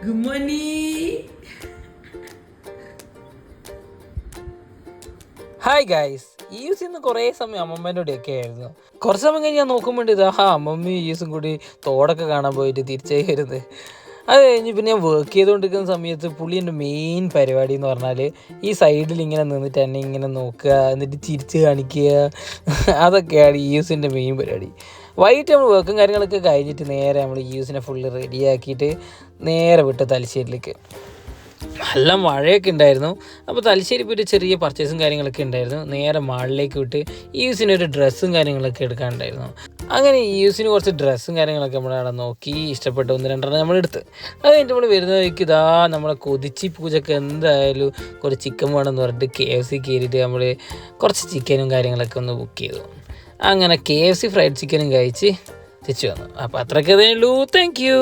Good morning. Hi guys, use ഇന്ന് കുറേ സമയം അമ്മമ്മേൻ്റെ കൂടെയൊക്കെ ആയിരുന്നു. കുറച്ച് സമയം കഴിഞ്ഞ് ഞാൻ നോക്കുമ്പോൾ ഇതാ അമ്മമ്മയും യൂസും കൂടി തോടൊക്കെ കാണാൻ പോയിട്ട് തിരിച്ചായി വരുന്നത്. അത് കഴിഞ്ഞ് പിന്നെ ഞാൻ വർക്ക് ചെയ്തുകൊണ്ടിരിക്കുന്ന സമയത്ത് പുള്ളീൻ്റെ മെയിൻ പരിപാടി എന്ന് പറഞ്ഞാൽ ഈ സൈഡിൽ ഇങ്ങനെ നിന്നിട്ട് എന്നെ ഇങ്ങനെ നോക്കുക, എന്നിട്ട് ചിരിച്ച് കാണിക്കുക. അതൊക്കെയാണ് യൂസിൻ്റെ മെയിൻ പരിപാടി. വൈകിട്ട് നമ്മൾ വർക്കും കാര്യങ്ങളൊക്കെ കഴിഞ്ഞിട്ട് നേരെ നമ്മൾ യൂസിനെ ഫുള്ള് റെഡിയാക്കിയിട്ട് നേരെ വിട്ട് തലശ്ശേരിയിലേക്ക്. നല്ല മഴയൊക്കെ ഉണ്ടായിരുന്നു. അപ്പോൾ തലശ്ശേരി പോയിട്ട് ചെറിയ പർച്ചേസും കാര്യങ്ങളൊക്കെ ഉണ്ടായിരുന്നു. നേരെ മാളിലേക്ക് വിട്ട് യൂസിനൊരു ഡ്രസ്സും കാര്യങ്ങളൊക്കെ എടുക്കാനുണ്ടായിരുന്നു. അങ്ങനെ യൂസിന് കുറച്ച് ഡ്രസ്സും കാര്യങ്ങളൊക്കെ നമ്മളവിടെ നോക്കി ഇഷ്ടപ്പെട്ട 1-2 നമ്മൾ എടുത്ത്. അത് കഴിഞ്ഞിട്ട് നമ്മൾ വരുന്ന വഴിക്ക് ഇതാ നമ്മളെ കൊതിച്ചി പൂജയ്ക്ക് എന്തായാലും കുറച്ച് ചിക്കൻ വേണമെന്ന് പറഞ്ഞിട്ട് KFC കയറിയിട്ട് നമ്മൾ കുറച്ച് ചിക്കനും കാര്യങ്ങളൊക്കെ ഒന്ന് ബുക്ക് ചെയ്തു. അങ്ങനെ KFC ഫ്രൈഡ് ചിക്കനും കഴിച്ച് തിരിച്ചു വന്നു. അപ്പോൾ അത്രയ്ക്ക് അതേ ഉള്ളൂ. Thank you.